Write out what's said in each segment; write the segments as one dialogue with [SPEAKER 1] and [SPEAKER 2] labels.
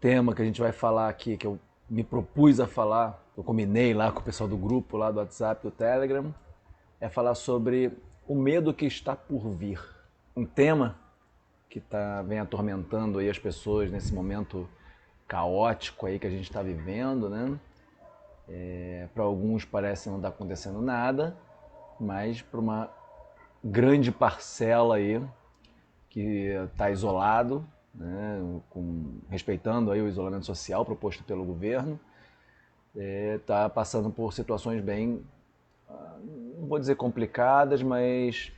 [SPEAKER 1] tema que a gente vai falar aqui, que eu me propus a falar, eu combinei lá com o pessoal do grupo, lá do WhatsApp, do Telegram, é falar sobre o medo que está por vir. Um tema que vem atormentando aí as pessoas nesse momento caótico aí que a gente está vivendo, né? Para alguns parece não estar acontecendo nada, mas para uma grande parcela aí que está isolado, né, respeitando aí o isolamento social proposto pelo governo, está passando por situações bem, não vou dizer complicadas, mas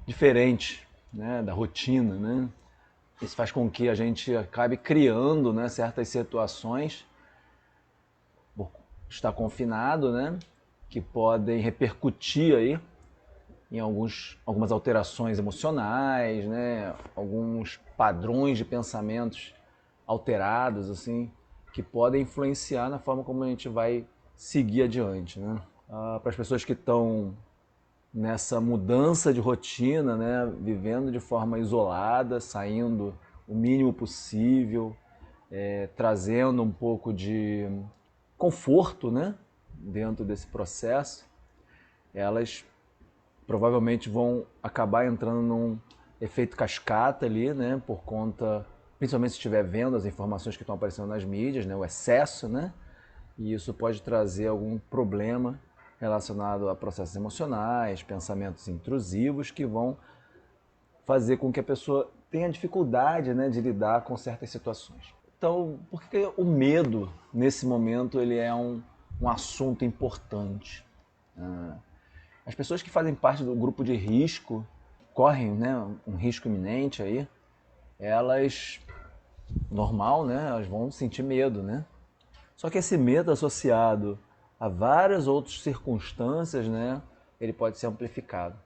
[SPEAKER 1] diferentes, né, da rotina, né? Isso faz com que a gente acabe criando, né, certas situações por estar confinado, né, que podem repercutir aí em algumas alterações emocionais, né, alguns padrões de pensamentos alterados, assim, que podem influenciar na forma como a gente vai seguir adiante, né? Para as pessoas que estão nessa mudança de rotina, né, vivendo de forma isolada, saindo o mínimo possível, trazendo um pouco de conforto, né, dentro desse processo, elas provavelmente vão acabar entrando num efeito cascata ali, né, por conta, principalmente se estiver vendo as informações que estão aparecendo nas mídias, né, o excesso, né, e isso pode trazer algum problema relacionado a processos emocionais, pensamentos intrusivos que vão fazer com que a pessoa tenha dificuldade, né, de lidar com certas situações. Então, por que o medo, nesse momento, ele é um assunto importante? As pessoas que fazem parte do grupo de risco, correm, né, um risco iminente aí, elas, normal, né, elas vão sentir medo, né? Só que esse medo associado a várias outras circunstâncias, né, ele pode ser amplificado.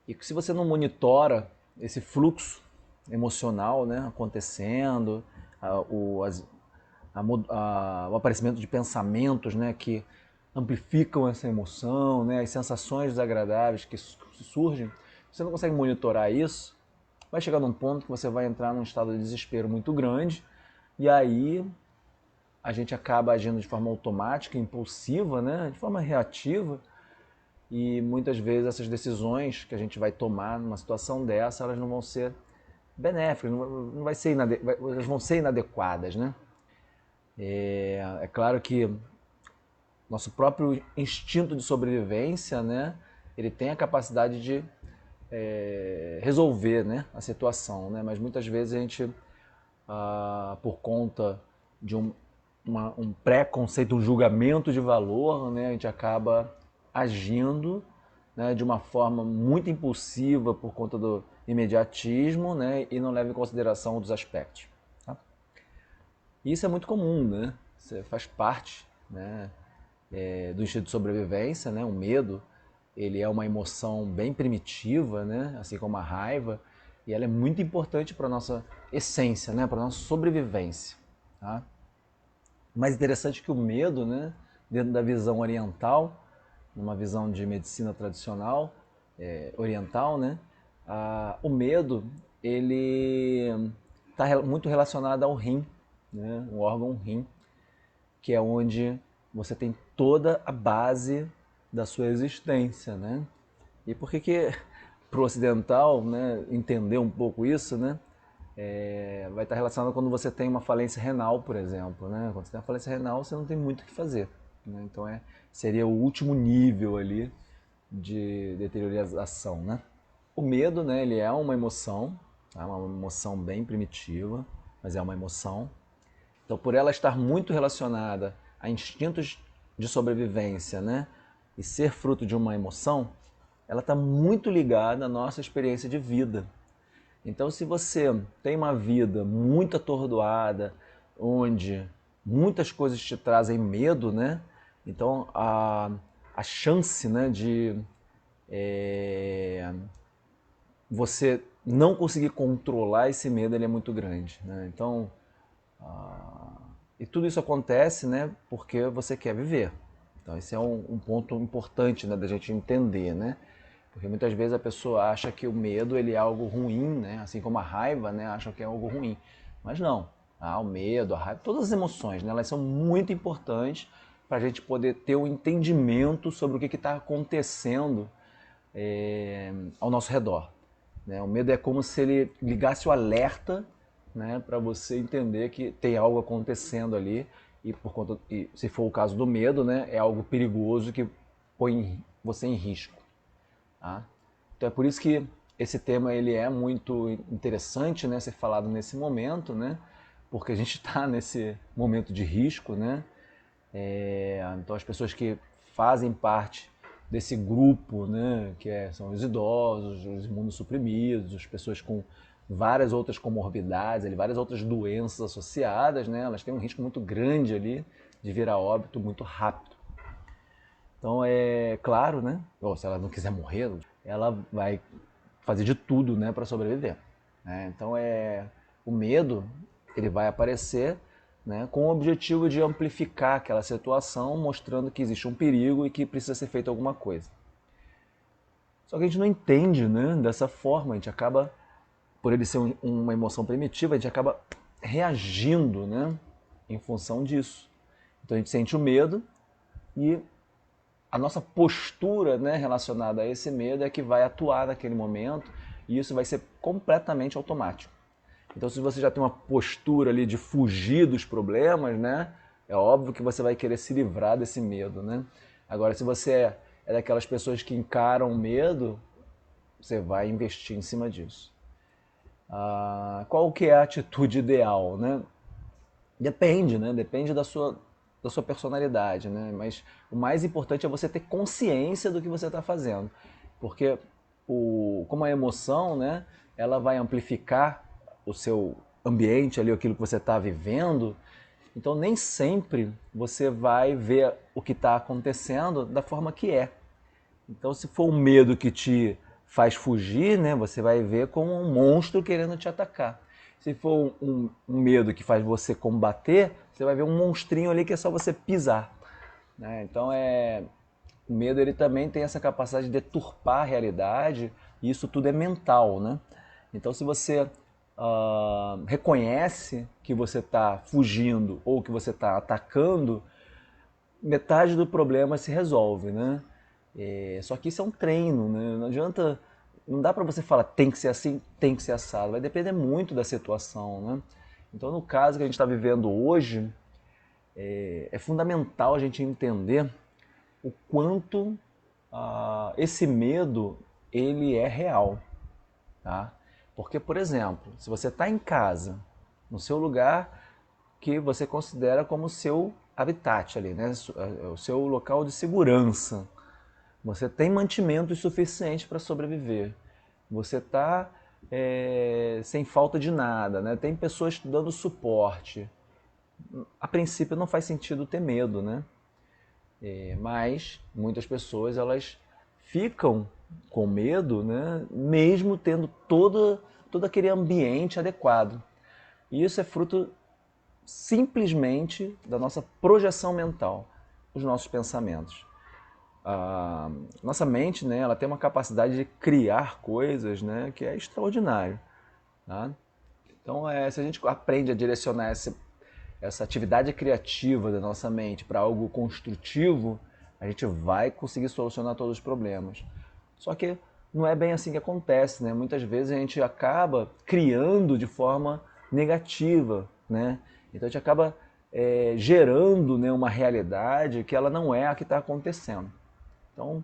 [SPEAKER 1] E que se você não monitora esse fluxo emocional, né, acontecendo, a, o, as, o aparecimento de pensamentos, né, que amplificam essa emoção, né, as sensações desagradáveis que surgem, você não consegue monitorar isso, vai chegar num ponto que você vai entrar num estado de desespero muito grande, e aí a gente acaba agindo de forma automática, impulsiva, né, de forma reativa, e muitas vezes essas decisões que a gente vai tomar numa situação dessa, elas não vão ser benéficas, não vai ser elas vão ser inadequadas, né? É claro que nosso próprio instinto de sobrevivência, né, ele tem a capacidade de resolver, né, a situação, né, mas muitas vezes a gente, por conta de um preconceito, um julgamento de valor, né, a gente acaba agindo, né, de uma forma muito impulsiva por conta do imediatismo, né, e não leva em consideração outros aspectos. Tá? E isso é muito comum, né? Isso faz parte, né, do instinto de sobrevivência, né? O medo, ele é uma emoção bem primitiva, né? Assim como a raiva, e ela é muito importante para a nossa essência, né? Para a nossa sobrevivência. Tá? O mais interessante é que o medo, né? Dentro da visão oriental, numa visão de medicina tradicional oriental, né? O medo ele está muito relacionado ao rim, né? O órgão rim, que é onde você tem toda a base da sua existência, né? E por que para o ocidental, né, entender um pouco isso, né, vai estar relacionado quando você tem uma falência renal, por exemplo, né? Quando você tem uma falência renal, você não tem muito o que fazer, né? Então seria o último nível ali de deterioração, né? O medo, né, ele é uma emoção, tá? Uma emoção bem primitiva, mas é uma emoção. Então, por ela estar muito relacionada a instintos de sobrevivência, né, e ser fruto de uma emoção, ela está muito ligada à nossa experiência de vida. Então, se você tem uma vida muito atordoada, onde muitas coisas te trazem medo, né, então a chance, né, de você não conseguir controlar esse medo, ele é muito grande, né? Então, e tudo isso acontece, né, porque você quer viver. Então esse é um ponto importante, né, da gente entender, né? Porque muitas vezes a pessoa acha que o medo ele é algo ruim, né? Assim como a raiva, né, acha que é algo ruim. Mas não. O medo, a raiva, todas as emoções, né? Elas são muito importantes para a gente poder ter um entendimento sobre o que está acontecendo ao nosso redor. Né? O medo é como se ele ligasse o alerta, né, para você entender que tem algo acontecendo ali e se for o caso do medo, né, é algo perigoso que põe você em risco. Tá? Então é por isso que esse tema ele é muito interessante, né, ser falado nesse momento, né, porque a gente está nesse momento de risco, né. Então as pessoas que fazem parte desse grupo, né, são os idosos, os imunossuprimidos, as pessoas com várias outras comorbidades, várias outras doenças associadas, né, elas têm um risco muito grande ali de vir a óbito muito rápido. Então é claro, né, se ela não quiser morrer, ela vai fazer de tudo, né, para sobreviver. Né? Então o medo ele vai aparecer, né, com o objetivo de amplificar aquela situação, mostrando que existe um perigo e que precisa ser feita alguma coisa. Só que a gente não entende, né, dessa forma, a gente acaba, por ele ser uma emoção primitiva, a gente acaba reagindo, né, em função disso. Então a gente sente o medo e a nossa postura, né, relacionada a esse medo é que vai atuar naquele momento e isso vai ser completamente automático. Então se você já tem uma postura ali de fugir dos problemas, né, é óbvio que você vai querer se livrar desse medo, né? Agora se você é daquelas pessoas que encaram o medo, você vai investir em cima disso. Qual que é a atitude ideal, né? Depende, né? Depende da sua personalidade, né? Mas o mais importante é você ter consciência do que você está fazendo. Porque como a emoção, né? Ela vai amplificar o seu ambiente ali, aquilo que você está vivendo. Então nem sempre você vai ver o que está acontecendo da forma que é. Então se for um medo que te faz fugir, né? Você vai ver como um monstro querendo te atacar. Se for um medo que faz você combater, você vai ver um monstrinho ali que é só você pisar. Né? Então o medo ele também tem essa capacidade de deturpar a realidade e isso tudo é mental. Né? Então se você reconhece que você está fugindo ou que você está atacando, metade do problema se resolve. Né? Só que isso é um treino, né? Não adianta. Não dá para você falar tem que ser assim, tem que ser assado. Vai depender muito da situação, né? Então, no caso que a gente está vivendo hoje, é fundamental a gente entender o quanto esse medo ele é real, tá? Porque, por exemplo, se você está em casa, no seu lugar que você considera como seu habitat ali, né? O seu local de segurança. Você tem mantimento suficiente para sobreviver. Você está sem falta de nada, né? Tem pessoas dando suporte. A princípio não faz sentido ter medo, né? Mas muitas pessoas elas ficam com medo, né? Mesmo tendo todo aquele ambiente adequado. E isso é fruto simplesmente da nossa projeção mental, os nossos pensamentos. A nossa mente, né, ela tem uma capacidade de criar coisas, né, que é extraordinário. Tá? Então, se a gente aprende a direcionar essa atividade criativa da nossa mente para algo construtivo, a gente vai conseguir solucionar todos os problemas. Só que não é bem assim que acontece, né? Muitas vezes a gente acaba criando de forma negativa, né? Então a gente acaba gerando, né, uma realidade que ela não é a que está acontecendo. Então,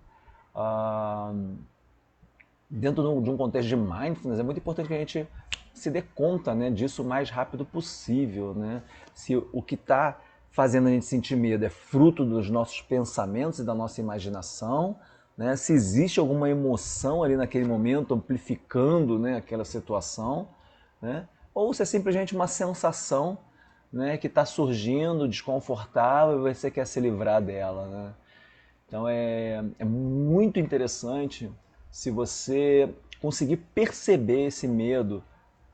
[SPEAKER 1] dentro de um contexto de mindfulness, é muito importante que a gente se dê conta, né, disso o mais rápido possível. Né? Se o que está fazendo a gente sentir medo é fruto dos nossos pensamentos e da nossa imaginação, né? Se existe alguma emoção ali naquele momento amplificando, né, aquela situação, né? Ou se é simplesmente uma sensação, né, que está surgindo, desconfortável e você quer se livrar dela. Né? Então é muito interessante se você conseguir perceber esse medo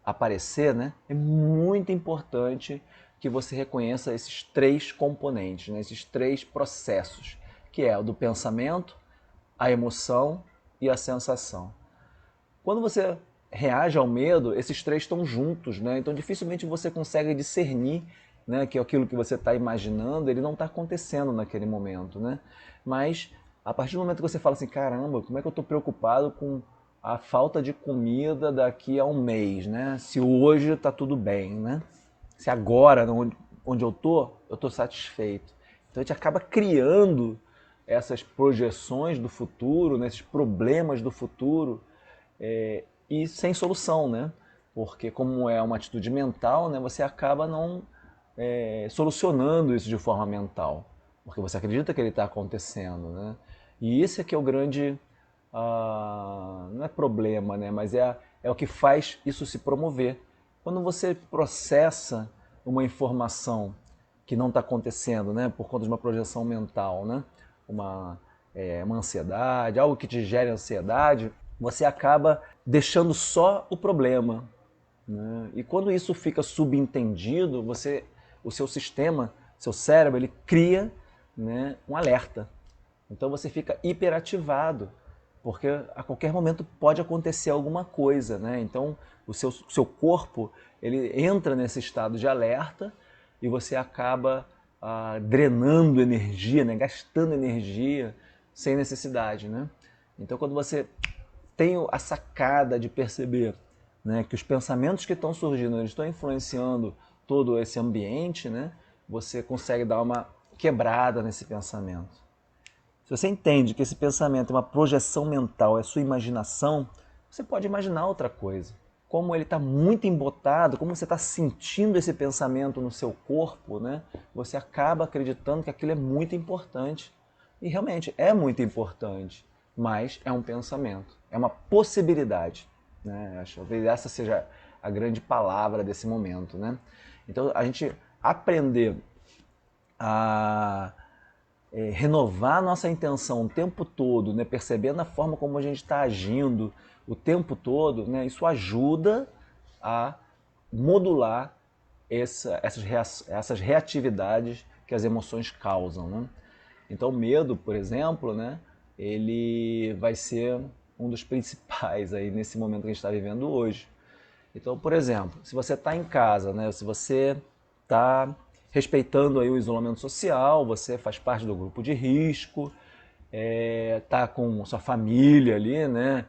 [SPEAKER 1] aparecer, né? É muito importante que você reconheça esses três componentes, né? Esses três processos, que é o do pensamento, a emoção e a sensação. Quando você reage ao medo, esses três estão juntos, né? Então dificilmente você consegue discernir, né, que aquilo que você está imaginando, ele não está acontecendo naquele momento, né? Mas a partir do momento que você fala assim, caramba, como é que eu estou preocupado com a falta de comida daqui a um mês, né? Se hoje está tudo bem, né? Se agora, onde eu estou satisfeito. Então a gente acaba criando essas projeções do futuro, né, esses problemas do futuro, e sem solução, né? Porque como é uma atitude mental, né, você acaba não solucionando isso de forma mental, porque você acredita que ele está acontecendo, né? E esse é que é o grande, não é problema, né, mas é o que faz isso se promover. Quando você processa uma informação que não está acontecendo, né, por conta de uma projeção mental, né, uma ansiedade, algo que te gere ansiedade, você acaba deixando só o problema, né? E quando isso fica subentendido, o seu sistema, seu cérebro, ele cria, né, um alerta. Então você fica hiperativado, porque a qualquer momento pode acontecer alguma coisa, né? Então o seu corpo, ele entra nesse estado de alerta e você acaba drenando energia, né, gastando energia sem necessidade, né? Então quando você tem a sacada de perceber, né, que os pensamentos que estão surgindo, eles estão influenciando todo esse ambiente, né, você consegue dar uma quebrada nesse pensamento. Se você entende que esse pensamento é uma projeção mental, é sua imaginação, você pode imaginar outra coisa. Como ele está muito embotado, como você está sentindo esse pensamento no seu corpo, né, você acaba acreditando que aquilo é muito importante. E realmente é muito importante, mas é um pensamento, é uma possibilidade, né? Acho que essa seja a grande palavra desse momento, né? Então a gente aprender a renovar nossa intenção o tempo todo, né? Percebendo a forma como a gente está agindo o tempo todo, né? Isso ajuda a modular essas reatividades que as emoções causam, né? Então, o medo, por exemplo, né, ele vai ser um dos principais aí nesse momento que a gente está vivendo hoje. Então, por exemplo, se você está em casa, né, se você está respeitando aí o isolamento social, você faz parte do grupo de risco, está com sua família ali, né,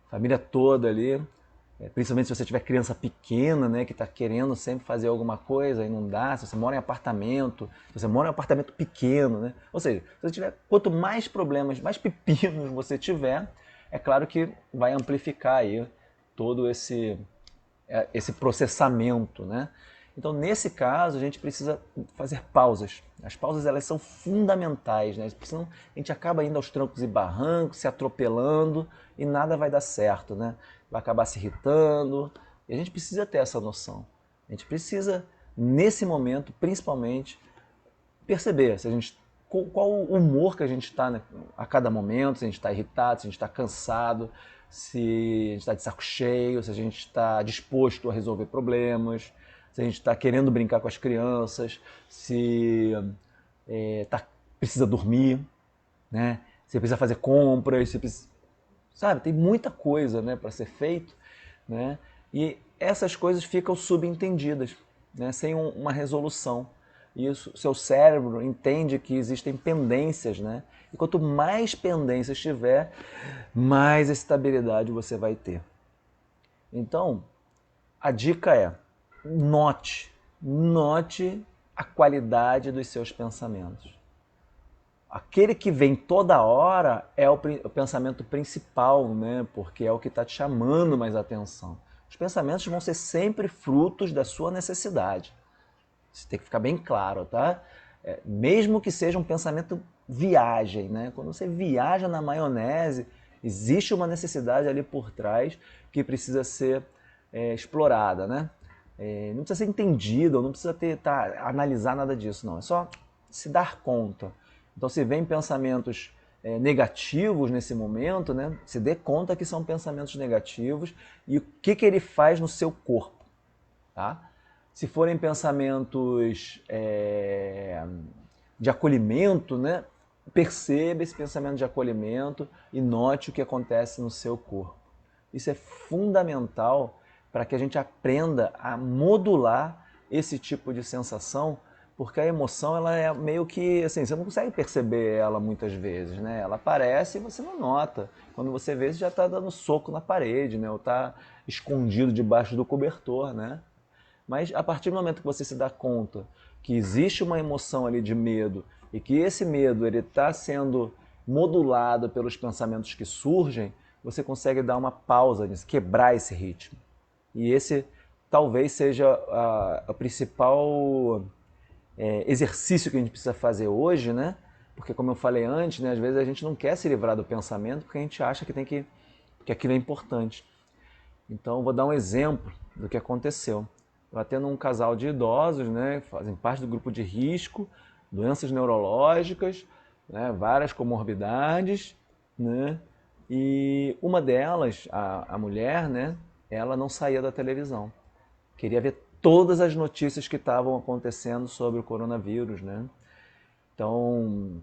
[SPEAKER 1] família toda ali, principalmente se você tiver criança pequena, né, que está querendo sempre fazer alguma coisa e não dá, se você mora em apartamento, se você mora em um apartamento pequeno, né, ou seja, se você tiver, quanto mais problemas, mais pepinos você tiver, é claro que vai amplificar aí todo esse processamento, né? Então, nesse caso, a gente precisa fazer pausas. As pausas, elas são fundamentais, né? Senão a gente acaba indo aos trancos e barrancos, se atropelando e nada vai dar certo, né? Vai acabar se irritando. E a gente precisa ter essa noção. A gente precisa, nesse momento, principalmente, perceber se a gente, qual o humor que a gente está, né, a cada momento, se a gente está irritado, se a gente está cansado, se a gente está de saco cheio, se a gente está disposto a resolver problemas, se a gente está querendo brincar com as crianças, se precisa dormir, né? Se precisa fazer compras, se precisa, sabe, tem muita coisa, né, para ser feito, né? E essas coisas ficam subentendidas, né, sem uma resolução. E o seu cérebro entende que existem pendências, né? E quanto mais pendências tiver, mais estabilidade você vai ter. Então, a dica é: note a qualidade dos seus pensamentos. Aquele que vem toda hora é o pensamento principal, né? Porque é o que está te chamando mais atenção. Os pensamentos vão ser sempre frutos da sua necessidade. Isso tem que ficar bem claro, tá? Mesmo que seja um pensamento viagem, né? Quando você viaja na maionese, existe uma necessidade ali por trás que precisa ser explorada, né? Não precisa ser entendida, não precisa analisar nada disso, não. É só se dar conta. Então, se vem pensamentos negativos nesse momento, né? Se dê conta que são pensamentos negativos e o que ele faz no seu corpo, tá? Se forem pensamentos de acolhimento, né, perceba esse pensamento de acolhimento e note o que acontece no seu corpo. Isso é fundamental para que a gente aprenda a modular esse tipo de sensação, porque a emoção ela é meio que assim, você não consegue perceber ela muitas vezes, né? Ela aparece e você não nota. Quando você vê, você já está dando soco na parede, né? Ou está escondido debaixo do cobertor, né? Mas a partir do momento que você se dá conta que existe uma emoção ali de medo e que esse medo ele está sendo modulado pelos pensamentos que surgem, você consegue dar uma pausa nisso, quebrar esse ritmo. E esse talvez seja a principal exercício que a gente precisa fazer hoje, né? Porque como eu falei antes, né, às vezes a gente não quer se livrar do pensamento porque a gente acha que aquilo é importante. Então eu vou dar um exemplo do que aconteceu. Eu atendo um casal de idosos, né, fazem parte do grupo de risco, doenças neurológicas, né, várias comorbidades, né, e uma delas, a mulher, né, ela não saía da televisão. Queria ver todas as notícias que estavam acontecendo sobre o coronavírus, né? Então,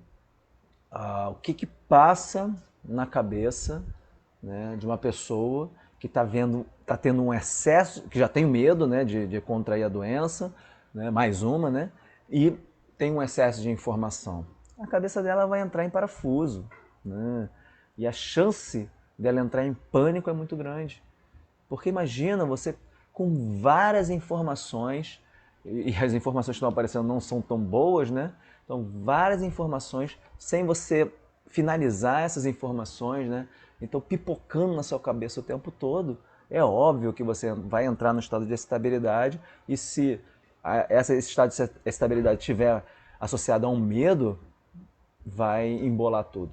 [SPEAKER 1] o que passa na cabeça, né, de uma pessoa que está tendo um excesso, que já tem medo, né, de contrair a doença, né, mais uma, né, e tem um excesso de informação. A cabeça dela vai entrar em parafuso, né, e a chance dela entrar em pânico é muito grande. Porque imagina você com várias informações, e as informações que estão aparecendo não são tão boas, né? Então, várias informações, sem você finalizar essas informações, né? Então, pipocando na sua cabeça o tempo todo, é óbvio que você vai entrar no estado de excitabilidade, e se esse estado de excitabilidade estiver associado a um medo, vai embolar tudo.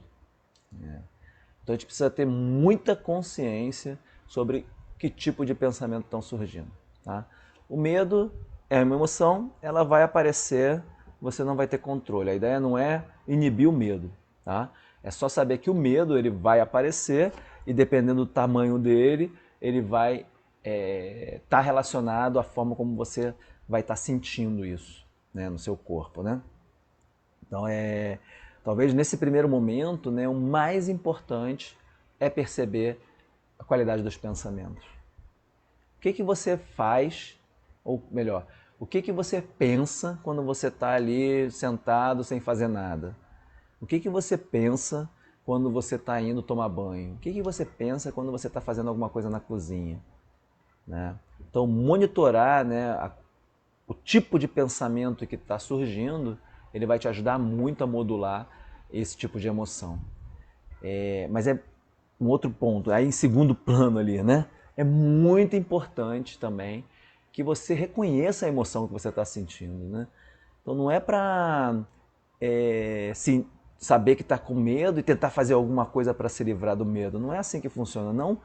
[SPEAKER 1] Então a gente precisa ter muita consciência sobre que tipo de pensamento estão surgindo. Tá? O medo é uma emoção, ela vai aparecer, você não vai ter controle. A ideia não é inibir o medo. Tá? É só saber que o medo ele vai aparecer e dependendo do tamanho dele, ele vai estar relacionado à forma como você vai estar sentindo isso, né, no seu corpo. Né? Então, talvez nesse primeiro momento, né, o mais importante é perceber a qualidade dos pensamentos. O que você faz, ou melhor, o que você pensa quando você está ali sentado sem fazer nada? O que você pensa quando você está indo tomar banho? O que você pensa quando você está fazendo alguma coisa na cozinha? Né? Então, monitorar, né, o tipo de pensamento que está surgindo, ele vai te ajudar muito a modular esse tipo de emoção. Mas é um outro ponto, aí em segundo plano ali, né? É muito importante também que você reconheça a emoção que você está sentindo, né? Então não é para saber que está com medo e tentar fazer alguma coisa para se livrar do medo. Não é assim que funciona, não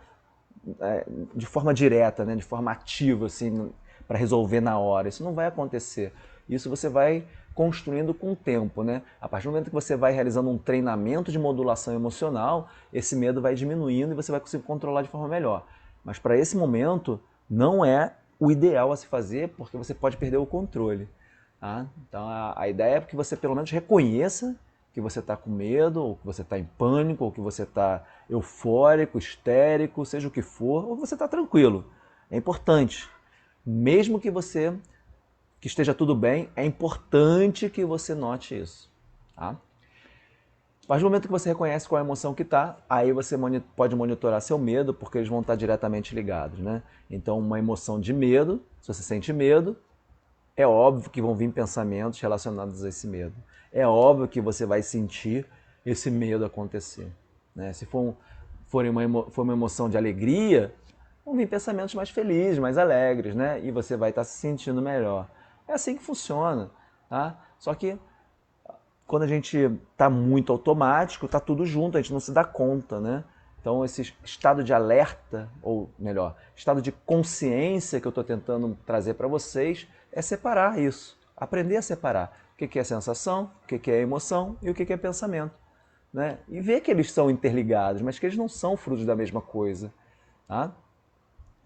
[SPEAKER 1] de forma direta, né? De forma ativa, assim, para resolver na hora. Isso não vai acontecer. Isso você vai construindo com o tempo, né? A partir do momento que você vai realizando um treinamento de modulação emocional, esse medo vai diminuindo e você vai conseguir controlar de forma melhor. Mas para esse momento, não é o ideal a se fazer, porque você pode perder o controle. Tá? Então a ideia é que você pelo menos reconheça que você está com medo, ou que você está em pânico, ou que você está eufórico, histérico, seja o que for, ou você está tranquilo. É importante. Mesmo que esteja tudo bem, é importante que você note isso. Tá? A partir do momento que você reconhece qual é a emoção que está, aí você pode monitorar seu medo, porque eles vão estar diretamente ligados. Né? Então, uma emoção de medo, se você sente medo, é óbvio que vão vir pensamentos relacionados a esse medo. É óbvio que você vai sentir esse medo acontecer. Né? Se for uma emoção de alegria, vão vir pensamentos mais felizes, mais alegres, né? E você vai estar se sentindo melhor. É assim que funciona. Tá? Só que quando a gente está muito automático, está tudo junto, a gente não se dá conta. Né? Então esse estado de alerta, ou melhor, estado de consciência que eu estou tentando trazer para vocês, é separar isso, aprender a separar o que é sensação, o que é emoção e o que é pensamento. Né? E ver que eles são interligados, mas que eles não são frutos da mesma coisa. Tá?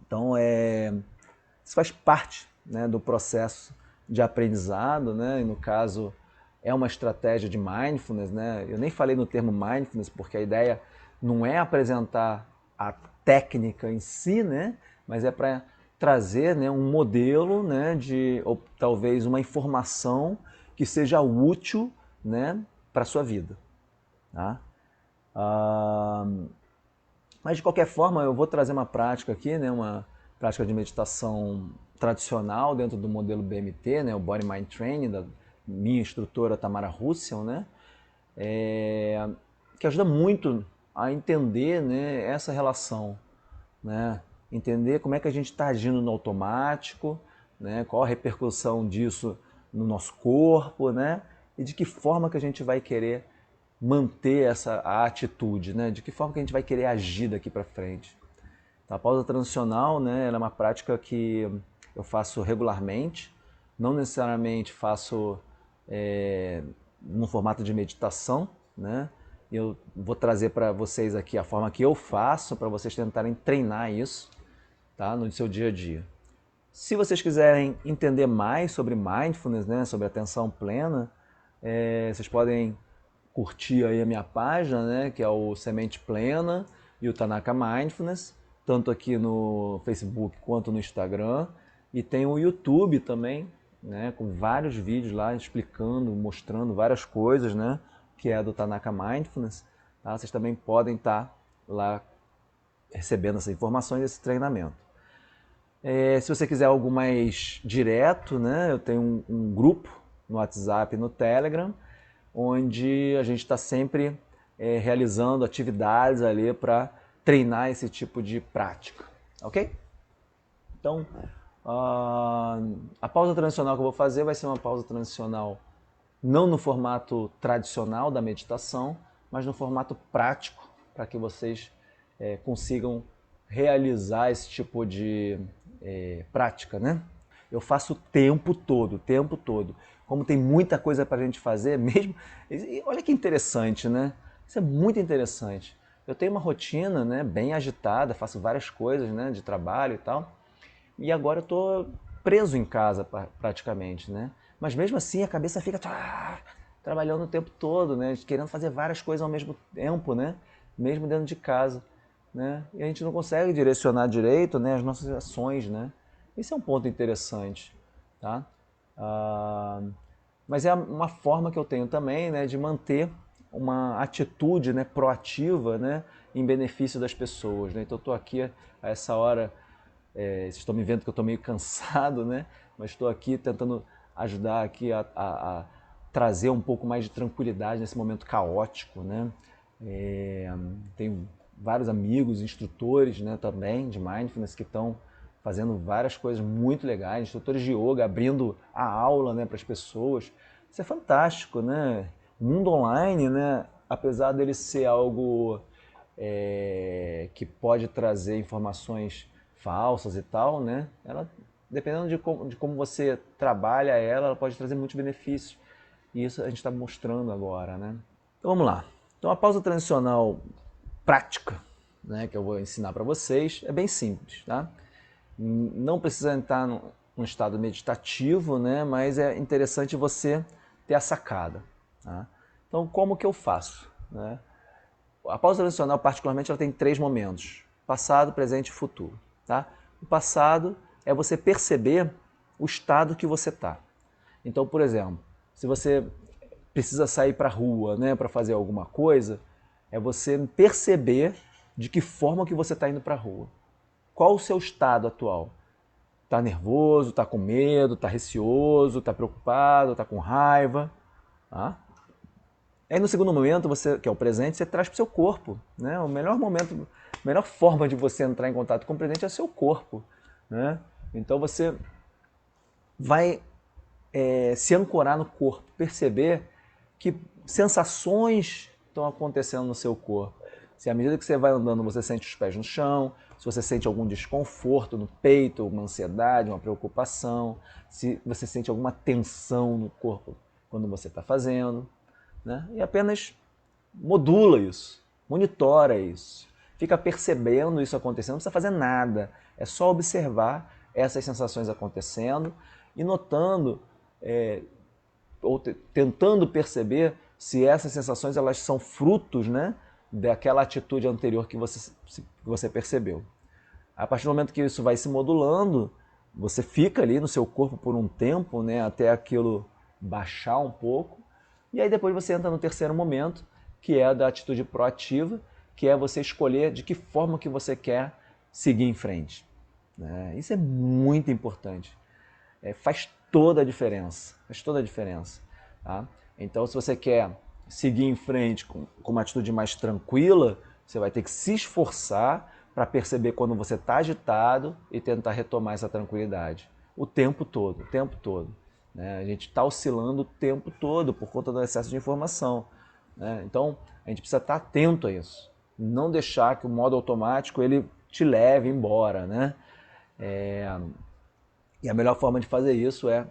[SPEAKER 1] Então, isso faz parte, né, do processo de aprendizado, né? E no caso, é uma estratégia de mindfulness. Né? Eu nem falei no termo mindfulness, porque a ideia não é apresentar a técnica em si, né? Mas é para trazer, né, um modelo, né, ou talvez uma informação que seja útil, né, para a sua vida. Tá? Mas de qualquer forma, eu vou trazer uma prática aqui, né, uma prática de meditação tradicional dentro do modelo BMT, né, o Body Mind Training, da minha instrutora Tamara Russell, né, que ajuda muito a entender, né, essa relação, né, entender como é que a gente está agindo no automático, né, qual a repercussão disso no nosso corpo, né, e de que forma que a gente vai querer manter a atitude, né? De que forma que a gente vai querer agir daqui para frente. A pausa transicional, né, ela é uma prática que eu faço regularmente, não necessariamente faço no formato de meditação, né? Eu vou trazer para vocês aqui a forma que eu faço para vocês tentarem treinar isso, tá, no seu dia a dia. Se vocês quiserem entender mais sobre mindfulness, né, sobre atenção plena, vocês podem curtir aí a minha página, né, que é o Semente Plena e o Tanaka Mindfulness, tanto aqui no Facebook quanto no Instagram. E tem o YouTube também, né, com vários vídeos lá explicando, mostrando várias coisas, né, que é do Tanaka Mindfulness. Tá? Vocês também podem estar lá recebendo essas informações e esse treinamento. Se você quiser algo mais direto, né, eu tenho um grupo no WhatsApp e no Telegram, onde a gente está sempre realizando atividades ali para treinar esse tipo de prática, ok? Então, a pausa transicional que eu vou fazer vai ser uma pausa transicional não no formato tradicional da meditação, mas no formato prático, para que vocês consigam realizar esse tipo de prática, né? Eu faço o tempo todo, o tempo todo. Como tem muita coisa para a gente fazer mesmo. E olha que interessante, né? Isso é muito interessante. Eu tenho uma rotina, né, bem agitada, faço várias coisas, né, de trabalho e tal. E agora eu estou preso em casa praticamente, né? Mas mesmo assim a cabeça fica trabalhando o tempo todo, né? Querendo fazer várias coisas ao mesmo tempo, né? Mesmo dentro de casa, né? E a gente não consegue direcionar direito, né, as nossas ações, né? Esse é um ponto interessante, tá? Mas é uma forma que eu tenho também, né, de manter uma atitude, né, proativa, né, em benefício das pessoas, né? Então eu estou aqui a essa hora, vocês estão me vendo que eu estou meio cansado, né? Mas estou aqui tentando ajudar aqui a trazer um pouco mais de tranquilidade nesse momento caótico, né? Tenho vários amigos, instrutores, né, também de mindfulness que estão fazendo várias coisas muito legais, instrutores de yoga abrindo a aula, né, para as pessoas. Isso é fantástico, né? O mundo online, né, apesar dele ser algo que pode trazer informações falsas e tal, né, ela, dependendo de como você trabalha ela pode trazer muitos benefícios. E isso a gente está mostrando agora, né? Então vamos lá. Então a pausa transicional prática, né, que eu vou ensinar para vocês, é bem simples, tá? Não precisa entrar num estado meditativo, né, mas é interessante você ter a sacada. Tá? Então, como que eu faço? Né? A pausa transicional, particularmente, ela tem 3 momentos: passado, presente e futuro. Tá? O passado é você perceber o estado que você está. Então, por exemplo, se você precisa sair para a rua, né, para fazer alguma coisa, é você perceber de que forma que você está indo para a rua. Qual o seu estado atual? Está nervoso, está com medo, está receoso, está preocupado, está com raiva? Tá? Aí no segundo momento, você, que é o presente, você traz para o seu corpo. Né? O melhor momento, a melhor forma de você entrar em contato com o presente é o seu corpo. Né? Então você vai se ancorar no corpo, perceber que sensações estão acontecendo no seu corpo. Se à medida que você vai andando você sente os pés no chão, se você sente algum desconforto no peito, uma ansiedade, uma preocupação, se você sente alguma tensão no corpo quando você está fazendo, né? E apenas modula isso, monitora isso, fica percebendo isso acontecendo, não precisa fazer nada, é só observar essas sensações acontecendo e notando ou tentando perceber se essas sensações elas são frutos, né, daquela atitude anterior que você percebeu. A partir do momento que isso vai se modulando, você fica ali no seu corpo por um tempo, né, até aquilo baixar um pouco, e aí depois você entra no terceiro momento, que é a da atitude proativa, que é você escolher de que forma que você quer seguir em frente. Isso é muito importante. Faz toda a diferença. Faz toda a diferença. Tá? Então, se você quer seguir em frente com uma atitude mais tranquila, você vai ter que se esforçar para perceber quando você está agitado e tentar retomar essa tranquilidade. O tempo todo, o tempo todo. A gente está oscilando o tempo todo por conta do excesso de informação. Então, a gente precisa estar atento a isso. Não deixar que o modo automático ele te leve embora. E a melhor forma de fazer isso é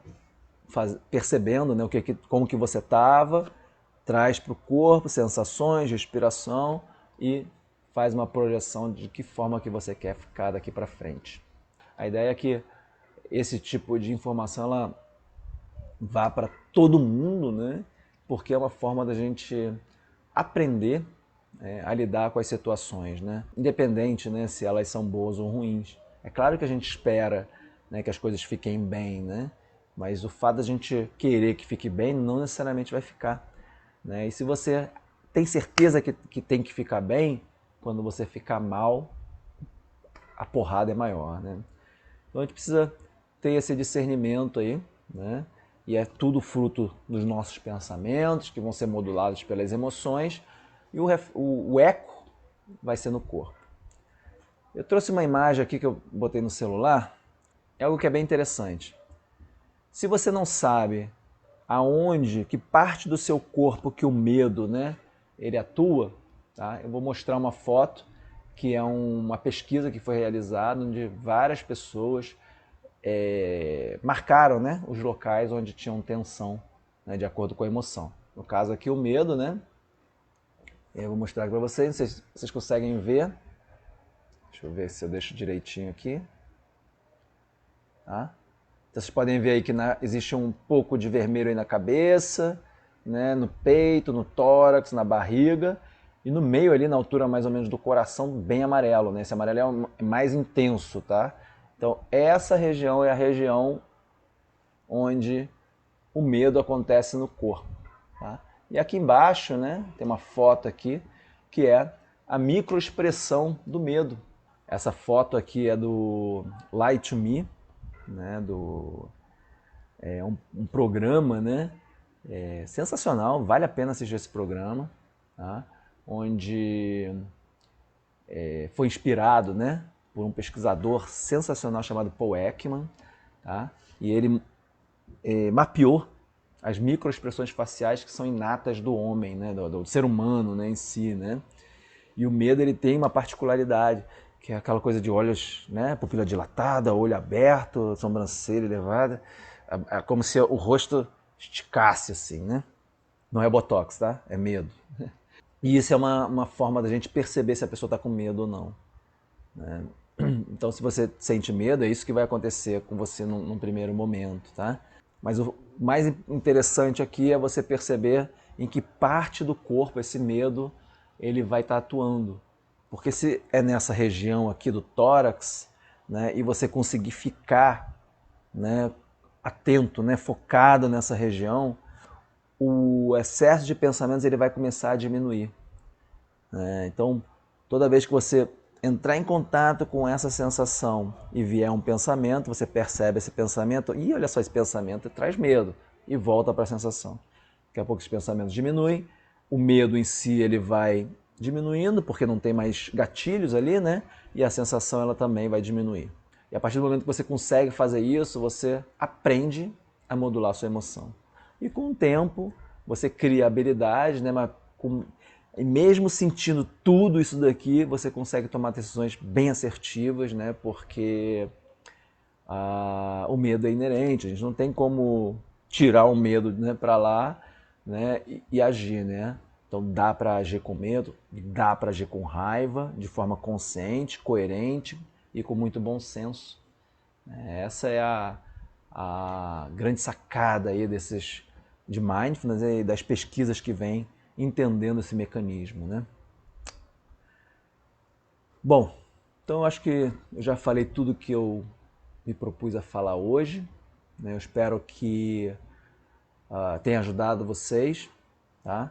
[SPEAKER 1] percebendo, né, como que você estava, traz para o corpo sensações, respiração e faz uma projeção de que forma que você quer ficar daqui para frente. A ideia é que esse tipo de informação ela vá para todo mundo, né, porque é uma forma da gente aprender a lidar com as situações, né, independente, né, se elas são boas ou ruins. É claro que a gente espera, né, que as coisas fiquem bem, né? Mas o fato da gente querer que fique bem não necessariamente vai ficar. E se você tem certeza que tem que ficar bem, quando você ficar mal, a porrada é maior. Né? Então a gente precisa ter esse discernimento aí, né? E é tudo fruto dos nossos pensamentos, que vão ser modulados pelas emoções, e o eco vai ser no corpo. Eu trouxe uma imagem aqui que eu botei no celular, é algo que é bem interessante. Se você não sabe aonde, que parte do seu corpo que o medo, né, ele atua, tá? Eu vou mostrar uma foto que é uma pesquisa que foi realizada onde várias pessoas marcaram, né, os locais onde tinham tensão, né, de acordo com a emoção. No caso aqui o medo, né? Eu vou mostrar para vocês, não sei se vocês conseguem ver. Deixa eu ver se eu deixo direitinho aqui. Tá? Então, vocês podem ver aí que existe um pouco de vermelho aí na cabeça, né, no peito, no tórax, na barriga, e no meio ali, na altura mais ou menos do coração, bem amarelo. Né? Esse amarelo é mais intenso, tá? Então, essa região é a região onde o medo acontece no corpo. Tá? E aqui embaixo, né, tem uma foto aqui, que é a microexpressão do medo. Essa foto aqui é do Lie to Me, né, um programa, né, sensacional, vale a pena assistir esse programa, tá? Onde foi inspirado, né, por um pesquisador sensacional chamado Paul Ekman, tá? E ele mapeou as microexpressões faciais que são inatas do homem, né, do ser humano, né, em si, né? E o medo ele tem uma particularidade, que é aquela coisa de olhos, né, pupila dilatada, olho aberto, sobrancelha elevada, é como se o rosto esticasse assim, né? Não é botox, tá? É medo. E isso é uma forma da gente perceber se a pessoa está com medo ou não. Né? Então, se você sente medo, é isso que vai acontecer com você num primeiro momento, tá? Mas o mais interessante aqui é você perceber em que parte do corpo esse medo ele vai estar atuando. Porque se é nessa região aqui do tórax, né, e você conseguir ficar, né, atento, né, focado nessa região, o excesso de pensamentos ele vai começar a diminuir. Então, toda vez que você entrar em contato com essa sensação e vier um pensamento, você percebe esse pensamento, e olha só, esse pensamento traz medo, e volta para a sensação. Daqui a pouco os pensamentos diminuem, o medo em si ele vai diminuindo, porque não tem mais gatilhos ali, né? E a sensação ela também vai diminuir. E a partir do momento que você consegue fazer isso, você aprende a modular a sua emoção. E com o tempo, você cria habilidade, né? E mesmo sentindo tudo isso daqui, você consegue tomar decisões bem assertivas, né? Porque o medo é inerente, a gente não tem como tirar o medo, né, para lá, né, e agir, né? Então dá para agir com medo, dá para agir com raiva, de forma consciente, coerente e com muito bom senso. Essa é a grande sacada aí de mindfulness e das pesquisas que vêm entendendo esse mecanismo, né? Bom, então eu acho que eu já falei tudo que eu me propus a falar hoje, né? Eu espero que tenha ajudado vocês, tá?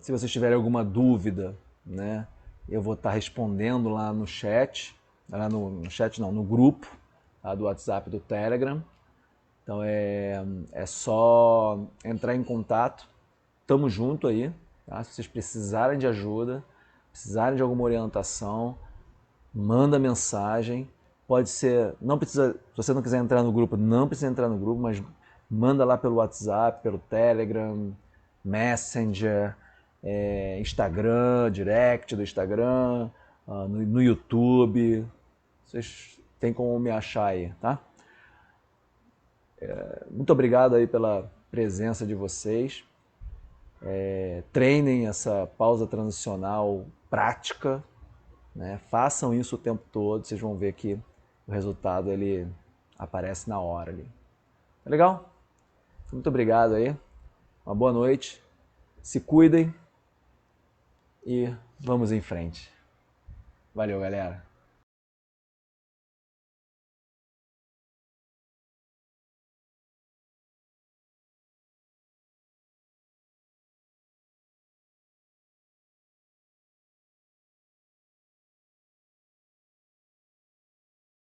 [SPEAKER 1] Se vocês tiverem alguma dúvida, né, eu vou estar respondendo lá no chat, no chat não, no grupo, tá, do WhatsApp e do Telegram. Então é só entrar em contato, tamo junto aí, tá? Se vocês precisarem de ajuda, precisarem de alguma orientação, manda mensagem. Pode ser, não precisa, se você não quiser entrar no grupo, não precisa entrar no grupo, mas manda lá pelo WhatsApp, pelo Telegram, Messenger, Instagram, direct do Instagram, no YouTube. Vocês têm como me achar aí, tá? Muito obrigado aí pela presença de vocês. Treinem essa pausa transicional prática, né? Façam isso o tempo todo, vocês vão ver que o resultado ele aparece na hora ali. Tá legal? Muito obrigado aí. Uma boa noite. Se cuidem e vamos em frente. Valeu, galera.